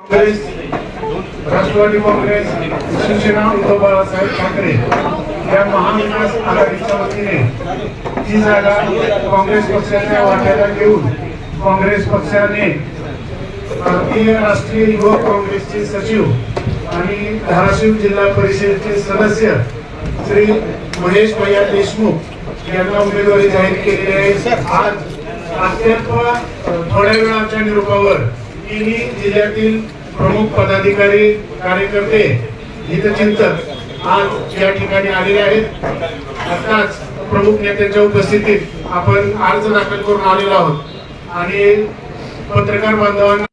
काँग्रेस, राष्ट्रवादी काँग्रेस, शिवसेना उद्धव बाळासाहेब ठाकरे या महाविकास आघाडीच्या वतीने ही जागा काँग्रेस पक्षाच्या वाट्याला घेऊन काँग्रेस पक्षाने भारतीय राष्ट्रीय युवक काँग्रेसचे सचिव आणि धाराशिव जिल्हा परिषदेचे सदस्य श्री महेश भैया देशमुख यांना उमेदवारी जाहीर केलेली आहे। आज अत्यल्प थोड्या वेळाच्या निरोपावर तिन्ही जिल्ह्यातील प्रमुख पदाधिकारी, कार्यकर्ते, हितचिंतक आज या ठिकाणी आलेले आहेत। आताच प्रमुख नेत्यांच्या उपस्थितीत आपण अर्ज दाखल करून आलेलो आहोत आणि पत्रकार बांधवांना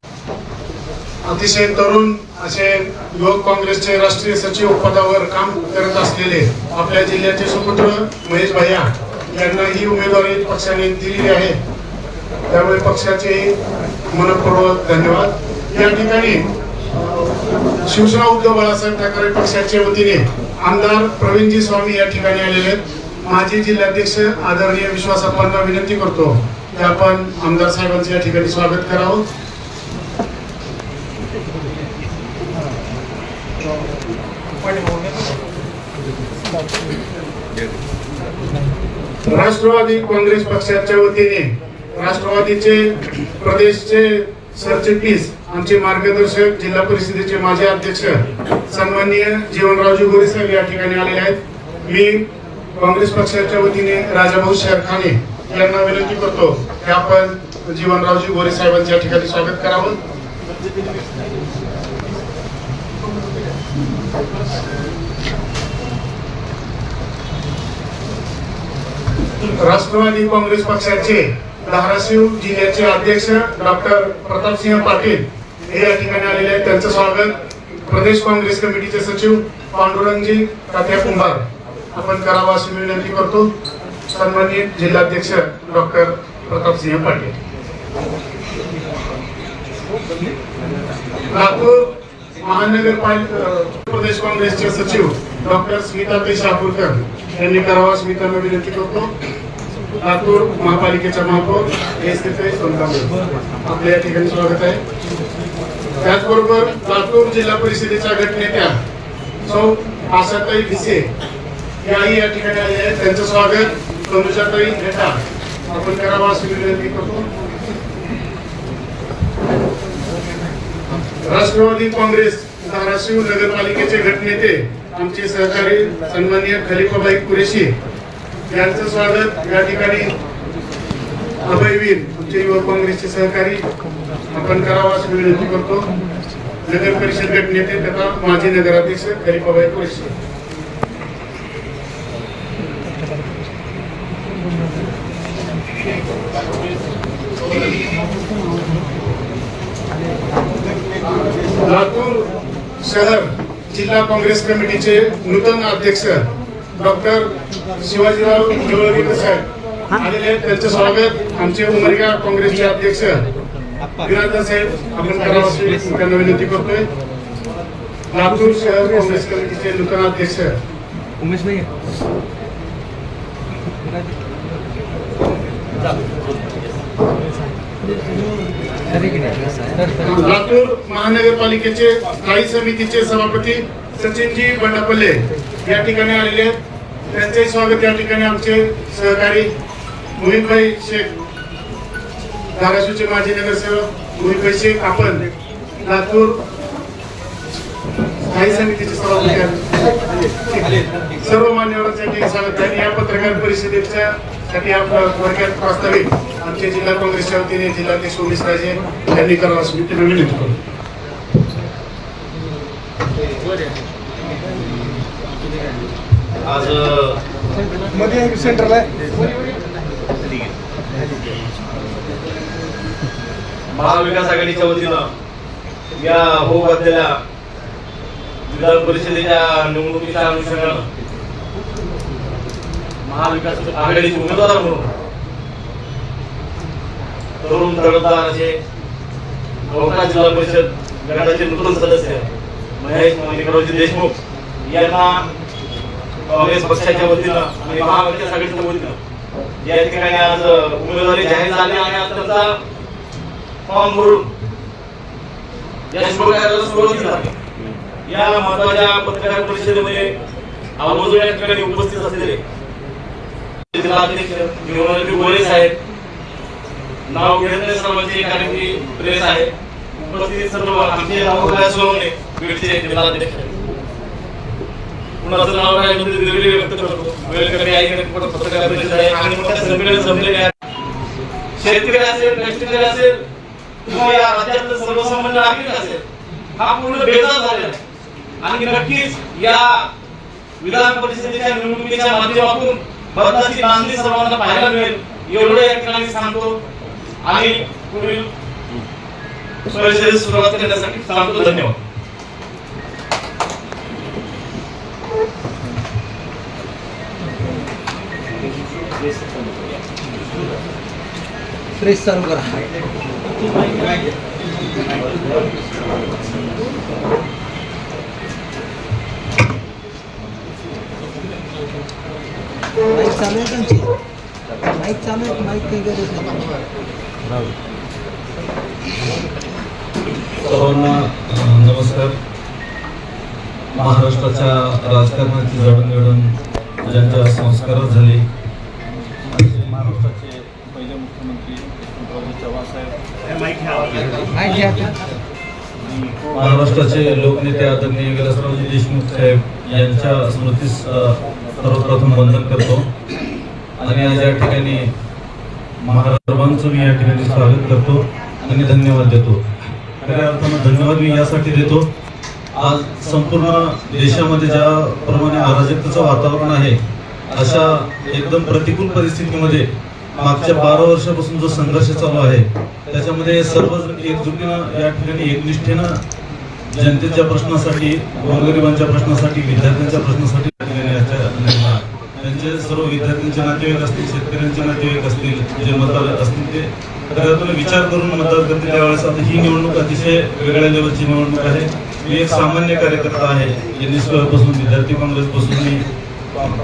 अतिशय तरुण असे युवक काँग्रेसचे राष्ट्रीय सचिव पदावर काम करत असलेले आपल्या जिल्ह्याचे सुपुत्र महेश भैया यांना ही उमेदवारी पक्षाने दिलेली आहे। त्यामुळे पक्षाचे मनपूर्वक धन्यवाद। या ठिकाणी शिवसेना उद्धव बाळासाहेब ठाकरे पक्षाच्या वतीने आमदार प्रवीणजी स्वामी या ठिकाणी आलेले आहेत। माजी जिल्हाध्यक्ष आदरणीय विश्वासाप्पांना विनंती करतो की आपण आमदार साहेबांचे या ठिकाणी स्वागत करावं। राष्ट्रवादी काँग्रेस पक्षाच्या वतीने राष्ट्रवादीचे प्रदेशचे सरचिटणीस, आमचे मार्गदर्शक, जिल्हा परिषदेचे माजी अध्यक्ष सन्माननीय जीवनरावजी गोरे साहेब या ठिकाणी आलेले आहेत। मी काँग्रेस पक्षाच्या वतीने राजाभाऊ शेरखाने यांना विनंती करतो की आपण जीवनरावजी गोरे साहेबांचे या ठिकाणी स्वागत करावं। राष्ट्रवादी काँग्रेस पक्षाचे धाराशिव जिल्ह्याचे अध्यक्ष डॉक्टर प्रतापसिंह पाटील हे या ठिकाणी आलेले आहेत। त्यांचं स्वागत प्रदेश काँग्रेस कमिटीचे सचिव पांडुरंगजी तात्या कुंभार आपण करावं अशी विनंती करतो। सन्माननीय जिल्हाध्यक्ष डॉक्टर प्रतापसिंह पाटील। लातूर महानगरपालिका प्रदेश काँग्रेसचे सचिव डॉक्टर स्मिताताई शापूरकर यांनी करावा अशी स्मितांना विनंती करतो। लातूर महापालिकेच्या महापौर आपल्या या ठिकाणी स्वागत आहे। त्याचबरोबर लातूर जिल्हा परिषदेच्या गटनेत्या सौ आशाताई भिसे याही या ठिकाणी आले आहेत। त्यांचं स्वागत तनुजाताई नेता आपण करावा अशी विनंती करतो। राष्ट्रवादी काँग्रेस धाराशिव नगरपालिकेचे गटनेते आमचे सहकारी सन्माननीय खलिफाबाई कुरेशी यांचं स्वागत या ठिकाणी अभयवीर आमचे युवक काँग्रेसचे सहकारी आपण करावा अशी विनंती करतो। नगर परिषद गटनेते तथा माजी नगराध्यक्ष खलिफाबाई कुरेशी। लातूर शहर जिल्हा काँग्रेस कमिटीचे नूतन अध्यक्ष डॉक्टर शिवाजीराव जवळगीकर साहेब आलेले आहेत। त्यांचं स्वागत आमचे उमरगा काँग्रेसचे अध्यक्ष विराजदार साहेब आपण करावं अशी त्यांना विनंती करतोय। लातूर शहर काँग्रेस कमिटीचे नूतन अध्यक्ष उमेश भाई लातूर महानगरपालिकेचे स्थायी समितीचे सभापती सचिनजी बंडापल्ले या ठिकाणी आलेले आहेत। त्यांचे स्वागत या ठिकाणी आमचे सहकारी मोहितभाई शेख धाराशिवचे माजी नगरसेवक मोहितभाई शेख आपण लातूर स्थायी समितीचे सभापती सर्व मान्यवरांसाठी स्वागत आहे। या पत्रकार परिषदेच्या साठी वर्गात प्रास्ताविक आमचे जिल्हा काँग्रेसच्या वतीने जिल्हाध्यक्ष उमेश राजे यांनी करावं अशी विनंती करतो। आज मध्ये सेंटरला महाविकास आघाडीच्या वतीनं या होऊ घातलेल्या जिल्हा परिषदेच्या निवडणुकीच्या अनुषंगानं महाविकास आघाडीचे उमेदवार म्हणून तरुण तडफदार असे गोकाक जिल्हा परिषद गटाचे नूतन सदस्य महेश माणिकरावजी देशमुख यांना काँग्रेस पक्षाच्या वतीनं आणि महाविकास आघाडीच्या वतीनं या ठिकाणी आज उमेदवारी जाहीर झाली आणि आज त्यांचा फॉर्म भरून या शुभकार्याला सुरुवात झाली। या महत्त्वाच्या पत्रकार परिषदेमध्ये आवर्जून या ठिकाणी उपस्थित असलेले जिल्हाध्यक्ष निवडणूक गोरे साहेब, नाव घेत नाही सर्वांचे कारण की प्रेस आहे, उपस्थित सर्व आमचे राहुल सोनवणे बीडचे जिल्हाध्यक्ष, कुणाचं नाव काय म्हणजे दिलगिरी व्यक्त करतो, वेळ कमी आहे पत्रकार परिषद आहे आणि मोठ्या संमेलन जमलेले आहे। शेतकरी असेल, कष्टकरी असेल किंवा या राज्यातलं सर्वसामान्य नागरिक असेल, हा पूर्ण बेजार झालेला आहे आणि नक्कीच या विधान परिषदेच्या निवडणुकीच्या माध्यमातून बदलाची नांदी सर्वांना पाहायला मिळेल एवढं या ठिकाणी सांगतो आणि पुढील परिषदेस सुरुवात करण्यासाठी सांगतो। धन्यवाद। प्रेस चालू करा। माईक चालू आहे त्यांची, माईक चालू आहे, माईक काही गरज नाही। सर्वांना नमस्कार। महाराष्ट्राच्या राजकारणाची जडणघडण ज्यांच्या संस्कारात झाली, महाराष्ट्राचे पहिले मुख्यमंत्री यशवंतराव चव्हाण साहेब, माईक घ्या। महाराष्ट्राचे लोकनेते आदरणीय विलासरावजी देशमुख साहेब यांच्या स्मृतीस सर्वप्रथम वंदन करतो आणि आज या ठिकाणी महाराष्ट्रांचं मी या ठिकाणी स्वागत करतो आणि धन्यवाद देतो। खऱ्या अर्थानं धन्यवाद मी यासाठी देतो, आज संपूर्ण देशामध्ये ज्याप्रमाणे अराजकतेचं वातावरण आहे, अशा एकदम प्रतिकूल परिस्थितीमध्ये मागच्या 12 वर्षापासून जो संघर्ष चालू आहे, त्याच्यामध्ये सर्वजण एकजुटीनं या ठिकाणी एकनिष्ठेनं जनतेच्या प्रश्नासाठी, गोरगरिबांच्या प्रश्नासाठी, विद्यार्थ्यांच्या प्रश्नासाठी त्यांचे सर्व विद्यार्थ्यांचे नातेवाईक असतील, शेतकऱ्यांचे नातेवाईक असतील, जे मतदार असतील ते खऱ्या विचार करून मतदान करते त्यावेळेस आता ही निवडणूक अतिशय वेगळ्या लेवलची निवडणूक आहे। मी एक सामान्य कार्यकर्ता आहे, NSY-पासून विद्यार्थी काँग्रेसपासून मी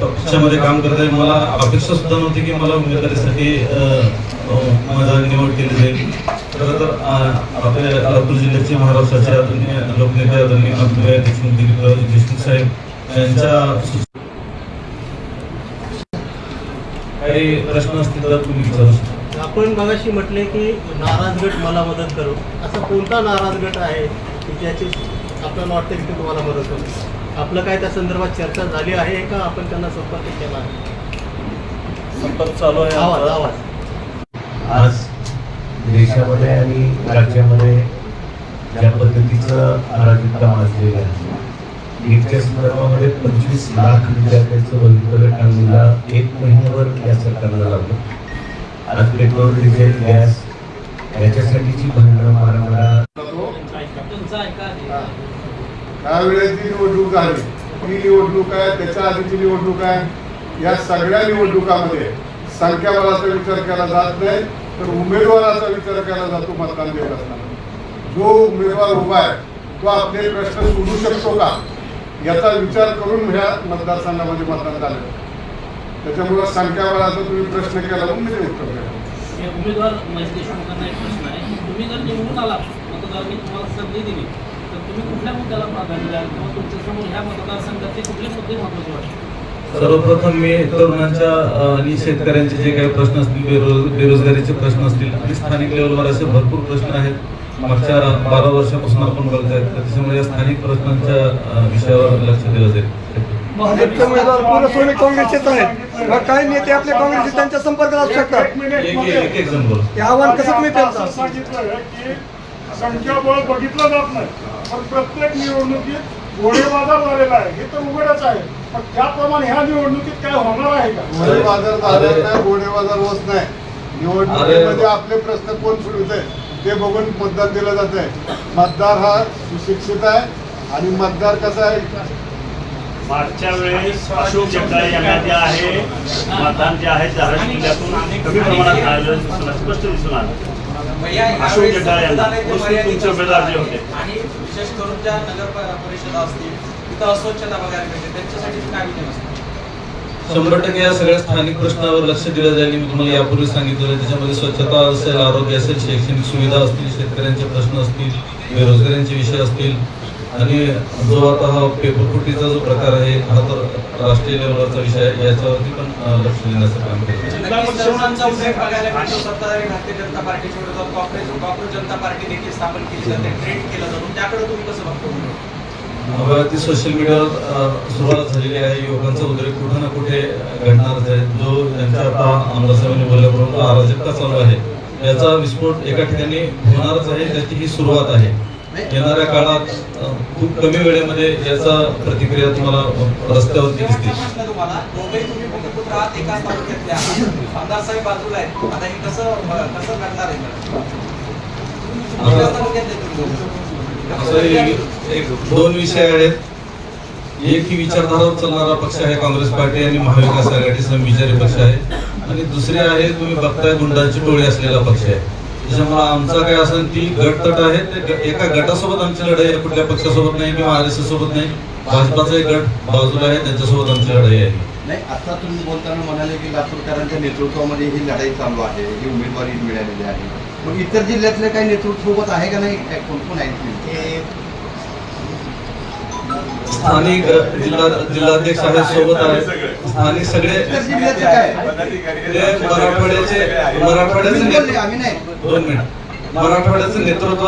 पक्षामध्ये काम करत आहे। मला अपेक्षा सुद्धा नव्हती की मला उमेदवारीसाठी माझा निवड केली जाईल। खरं तर आपल्या लातूर जिल्ह्याचे महाराष्ट्राचे आदरणीय लोकनेते आदरणीय अब्दुल देशमुख साहेब यांच्या काही प्रश्न असतील तर तुम्ही विचारू शकता। आपण मगाशी म्हटले की नाराज गट मला मदत करू, असा कोणता नाराज गट आहे की ज्याची आपल्याला वाटतं की तुम्हाला मदत करू? आपलं काय त्या संदर्भात चर्चा झाली आहे का आपण त्यांना संपर्क केला आहे? संपर्क चालू आहे। आवाज आज देशामध्ये आणि राज्यामध्ये ज्या पद्धतीचं अराजकता माजलेलं आहे, नीटच्या संदर्भामध्ये 25 लाख विद्यार्थ्यांचं भवितव्य टाळणीला 1 महिन्यावर या सरकारला लागलं। आज पेट्रोल, डिझेल, गॅस याच्यासाठीची भांडणं मारामारा त्यावेळेस जी निवडणूक झाली ती निवडणूक आहे, त्याच्या आधीची निवडणूक आहे। या सगळ्या निवडणुकामध्ये संख्याबळाचा विचार केला जात नाही, तर उमेदवाराचा विचार केला जातो मतदान देत असताना। जो उमेदवार उभा आहे तो आपले प्रश्न सोडू शकतो का याचा विचार करून ह्या मतदारसंघामध्ये मतदान झालं। त्याच्यामुळे संख्याबळाचा तुम्ही प्रश्न केला म्हणून मी ते उत्तर दिलं। उमेदवार महेश देशमुखांना एक प्रश्न आहे, तुम्ही जर निवडून आला, मतदारांनी तुम्हाला संधी दिली, तर तुम्ही कुठल्या मुद्द्याला प्राधान्य द्याल किंवा तुमच्यासमोर ह्या मतदारसंघाचे कुठले मुद्दे महत्त्वाचे वाटतात? सर्वप्रथम मी तरुणांच्या आणि शेतकऱ्यांचे जे काही प्रश्न असतील, बेरोजगारीचे प्रश्न असतील आणि स्थानिक लेवलवर असे भरपूर प्रश्न आहेत मागच्या 12 वर्षापासून आपण बघत आहेत, त्याच्यामुळे या स्थानिक प्रश्नांच्या विषयावर लक्ष दिलं जाईल। भाजपचे उमेदवार पूर्णस्वरूपी काँग्रेसचेच आहेत, मग काही नेते आपल्या काँग्रेसचे त्यांच्या संपर्कात असू शकतात। एक जण बोला। हे आव्हान कसं तुम्ही पेलता? सांगितलं की संख्याबळ बघितलं जात नाही, पण प्रत्येक निवडणुकीत घोडेबाजार झालेला आहे, हे तर उघडच आहे। पण त्याप्रमाणे ह्या निवडणुकीत काय होणार आहे का? घोडेबाजार झाला नाही, घोडेबाजार होत नाही। निवडणुकीमध्ये आपले प्रश्न कोण सोडवत आहे ते बघून मतदान दिलं जात आहे। मतदार हा सुशिक्षित आहे आणि मतदार कसा आहे, मागच्या वेळेस अशोक जगदाळे यांना जे आहे मतदान जे आहे धाराशिव जिल्ह्यातून कमी प्रमाणात झालेलं दिसून आलं, स्पष्ट दिसून आलं। अशोक जगदाळे यांना तुमचे उमेदवार जे होते आणि विशेष करून ज्या नगर परिषदा असतील तिथं अस्वच्छता वगैरे मिळते, त्यांच्यासाठी काय विचार असतात? 100% या सगळ्या स्थानिक प्रश्नावर लक्ष दिलं जाईल. मी तुम्हाला यापूर्वी सांगितलं, त्याच्यामध्ये स्वच्छता असेल, आरोग्य असेल, शैक्षणिक सुविधा असतील, शेतकऱ्यांचे प्रश्न असतील, बेरोजगारीचे विषय असतील, आणि जो आता हा पेपरफुटीचा जो प्रकार आहे हा तर राष्ट्रीय लेवलवरचा विषय आहे, याच्यावरती पण लक्ष देण्याचं काम केलं. तरुणांचा उल्लेख बघायला मिळतो. सत्ताधारी भारतीय जनता पार्टीच्या विरोधात काँग्रेस जनता पार्टी देखील स्थापन केली जाते, ट्रेंड केला जातो, त्याकडे तुम्ही कसं बघतो? ती सोशल मीडियावर सुरुवात झालेली आहे. युवकांचा उद्रेक कुठे ना कुठे घडणारच आहे. जो त्यांच्या आता आमदार साहेबांनी बोलल्याप्रमाणे अराजकता चालू आहे, याचा विस्फोट एका ठिकाणी होणारच आहे. त्याची ही सुरुवात आहे. येणाऱ्या काळात खूप कमी वेळेमध्ये याचा प्रतिक्रिया तुम्हाला रस्त्यावरती दिसते. तुम्हाला दोघे तुम्ही भूमिपुत्र आहात, एकाच तालुक्यातल्या आमदार साहेब बाजूला आहेत. आता हे कसं घडणार आहे? एकाच तालुक्यातले तुम्ही एक दोन विषय आहेत. एक ही विचारधारावर चालणारा पक्ष आहे काँग्रेस पार्टी आणि महाविकास आघाडी समविचारी पक्ष आहे, आणि दुसरे आहे तुम्ही बघताय गुंडांची टोळी असलेला पक्ष आहे. त्याच्यामुळे आमचा काय असेल ती गटतट आहे, ते एका गटासोबत आमची लढाई आहे, कुठल्या पक्षासोबत नाही किंवा RSS सोबत नाही. भाजपाचा एक गट बाजूला आहे, त्यांच्यासोबत आमची लढाई आहे. नाही, आता तुम्ही बोलताना म्हणाले की लातूरकरांच्या नेतृत्वामध्ये ही लढाई चालू आहे, ही उमेदवारी मिळालेली आहे. मग इतर जिल्ह्यातले काही नेतृत्व सोबत आहे का नाही? कोण कोण आहेत? स्थानिक जिल्हाध्यक्ष आहेत, सोबत आहेत. स्थानिक सगळे मराठवाड्याचं नेतृत्व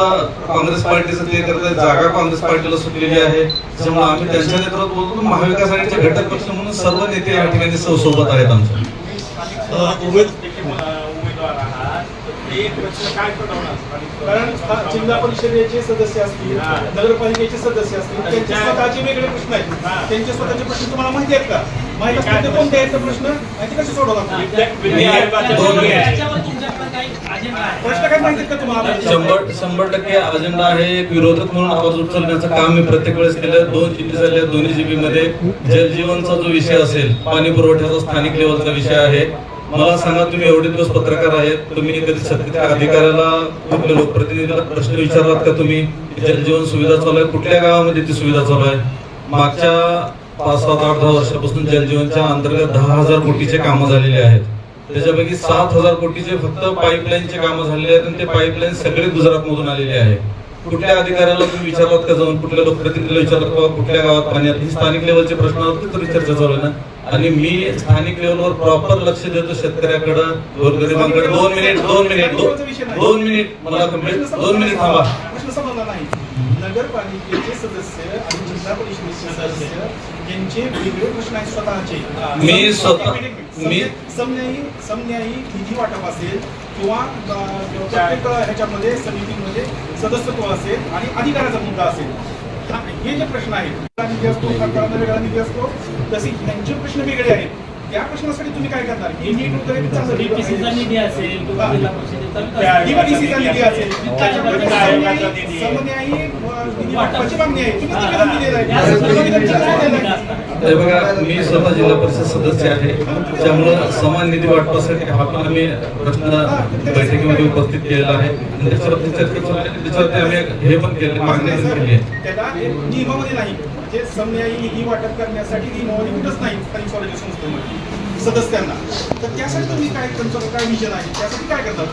काँग्रेस पार्टीचं ते करतात. जागा काँग्रेस पार्टीला सुटलेली आहे, त्यामुळे आम्ही त्यांच्या नेतृत्वात बोलतो. महाविकास आघाडीचे घटक पक्ष म्हणून सर्व नेते या ठिकाणी सोबत आहेत आमच्या. उमेदवार आहात, एक प्रश्न काय पटवणार? कारण जिल्हा परिषदेचे सदस्य असतील, नगरपालिकेचे सदस्य असतील, त्यांचे स्वतःचे वेगळे प्रश्न आहेत. त्यांचे स्वतःचे प्रश्न तुम्हाला माहिती आहेत का? माहिती असतील तर कोणते आहेत प्रश्न, माहिती कसे सोडवणार? प्रश्न काय माहिती का तुम्हाला? 100% अजेंडा आहे. एक विरोधक म्हणून आवाज उचलण्याचं काम मी प्रत्येक वेळेस केलं. 2 GB झाले, दोन्ही GB मध्ये जलजीवनचा जो विषय असेल, पाणी पुरवठ्याचा स्थानिक लेवलचा विषय आहे. मला सांगा, तुम्ही एवढे दिवस पत्रकार आहेत, तुम्ही कधी सत्तेच्या अधिकाऱ्याला, कुठल्या लोकप्रतिनिधीला प्रश्न विचारलात का? तुम्ही जलजीवन सुविधा चालू आहे, कुठल्या गावामध्ये ती सुविधा चालू आहे? मागच्या 5, 7, 8, 10 वर्षापासून जलजीवनच्या अंतर्गत 10,000 कोटीचे कामं झालेले आहेत. त्याच्यापैकी 7,000 कोटीचे फक्त पाईपलाईनचे कामं झालेले आहेत, आणि ते पाईपलाईन सगळे गुजरात मधून आलेले आहे. कुठल्या अधिकाऱ्याला तुम्ही विचारलात का जाऊन? कुठल्या लोकप्रतिनिधीला विचारलात का कुठल्या गावात पाणी? ही स्थानिक लेवलचे प्रश्नावरती तरी चर्चा चालू आहे ना. आणि मी स्थानिक लेवलवर प्रॉपर लक्ष देतो शेतकऱ्याकडे, गोरगरिबांकडे. 2 मिनिट मला कंप्लीट 2 मिनिट थांबा. प्रश्न समजला नाही. नगरपालिकेचे सदस्य आणि जिल्हा परिषदेचे सदस्य यांचे वेगळे प्रश्न आहेत स्वतःचे. समन्यायी निधी वाटप असेल किंवा प्रत्येक ह्याच्यामध्ये समितीमध्ये सदस्यत्व असेल आणि अधिकाराचा मुद्दा असेल, हे जे प्रश्न आहेत, निधी असतो, सरकारला वेगळा निधी असतो, तसे यांचे प्रश्न वेगळे आहेत. त्या प्रश्नासाठी तुम्ही काय करणार? हे नीट उत्तर डीपीसीचा निधी असेल किंवा जिल्हा परिषदेचा निधी असेल, समन्यायी निधी वाटपाची मागणी आहे. तुम्ही निवेदन दिलेलं आहे. बघा, मी स्वतः जिल्हा परिषद सदस्य आहे, त्यामुळे समान निधी वाटपासाठी हा पण आम्ही प्रश्न बैठकीमध्ये उपस्थित केलेला आहे. त्याच्यावरती चर्चा चालू आहे, त्याच्यावरती आम्ही हे पण केले, मागणी पण केली आहे. त्याला नियमामध्ये नाही, म्हणजे समन्यायी निधी वाटप करण्यासाठी नियमावली कुठंच नाही स्थानिक स्वराज्य संस्थेमध्ये सदस्यांना. तर त्यासाठी तुम्ही काय, तुमचं काय विजन आहे, त्यासाठी काय करतात?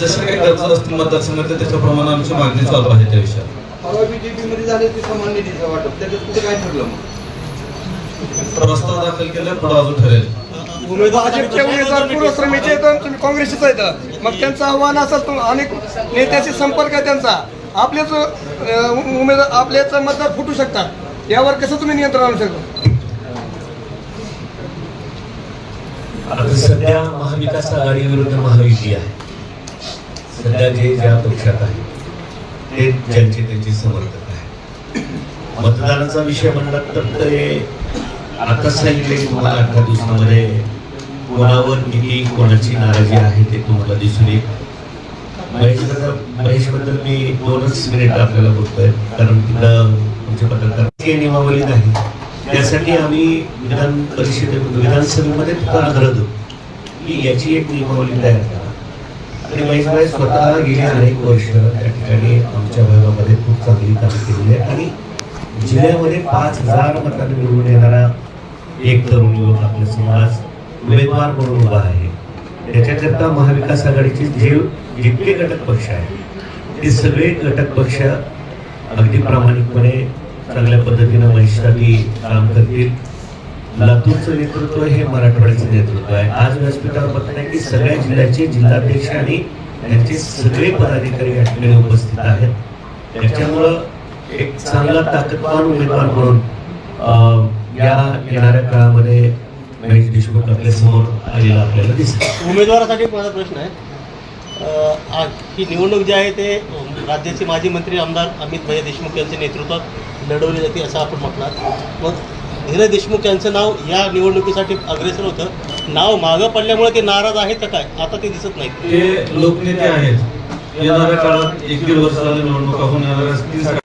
जसं काही गरजा असतील मतदारसंघात, त्याच्याप्रमाणे आमची मागणी चालू आहे त्या विषयात. BJP मध्ये झाले ते समान निधीचं वाटप, त्याच्यात कुठे काय ठरलं? प्रस्ताव दाखल केला, पुढे अजून ठरेल. भाजपचे उमेदवार पूर्वश्रमीचे आहेत, तुम्ही काँग्रेसचे आहेत, मग त्यांचं आव्हान असेल, अनेक नेत्याशी संपर्क आहे त्यांचा, आपलेच उमेदवार आपलेच मतदार फुटू शकतात, यावर कसं तुम्ही नियंत्रण आणू शकता? आता सध्या महाविकास आघाडी विरुद्ध महायुती आहे. सध्या जे ज्या पक्षात आहे ते ज्यांचे त्यांचे समर्थक आहे. मतदानाचा विषय म्हणला तर ते आता सांगितले की तुम्हाला 18 दिवसामध्ये कोणावर किती कोणाची नाराजी आहे ते तुम्हाला दिसून येईल. महेशबद्दल मी 2च मिनिट आपल्याला बोलतोय, कारण तिथं तुमचे पत्रकार नियमावली नाही. त्यासाठी आम्ही विधानसभेमध्ये करत होतो की याची एक नियमावली तयार करा. आणि महेशभाई स्वतः गेली अनेक वर्ष त्या ठिकाणी आमच्या भागामध्ये खूप चांगली कामं केलेली आहे, आणि जिल्ह्यामध्ये 5,000 मतांनी निवडून येणारा एक तरुण युवक आपल्या समोर आज उमेदवार म्हणून उभा आहे. त्याच्याकरता महाविकास आघाडीचे जितके घटक पक्ष आहेत ते सगळे घटक पक्ष अगदी प्रामाणिकपणे चांगल्या पद्धतीनं महिषासाठी काम करतील. लातूरचं नेतृत्व हे मराठवाड्याचं नेतृत्व आहे. आज व्यासपीठावर बघताय की सगळ्या जिल्ह्याचे जिल्हाध्यक्ष आणि त्यांचे सगळे पदाधिकारी या ठिकाणी उपस्थित आहेत. त्याच्यामुळं एक चांगला ताकदवान उमेदवार म्हणून या येणाऱ्या काळामध्ये महेश देशमुख आपल्या समोर आलेला आपल्याला दिसतो. उमेदवारासाठी माझा प्रश्न आहे, ही निवडणूक जी आहे ते राज्याचे माजी मंत्री आमदार अमित भैया देशमुख यांच्या नेतृत्वात लढवली जाते असं आपण म्हटलं. मग धीरज देशमुख यांचं नाव या निवडणुकीसाठी अग्रेसर होतं. नाव मागं पडल्यामुळे ते नाराज आहेत का काय? आता ते दिसत नाही. ते लोकनेते आहेत. येणाऱ्या काळात 1-1.5 वर्ष झालं निवडणुका होऊन येणाऱ्या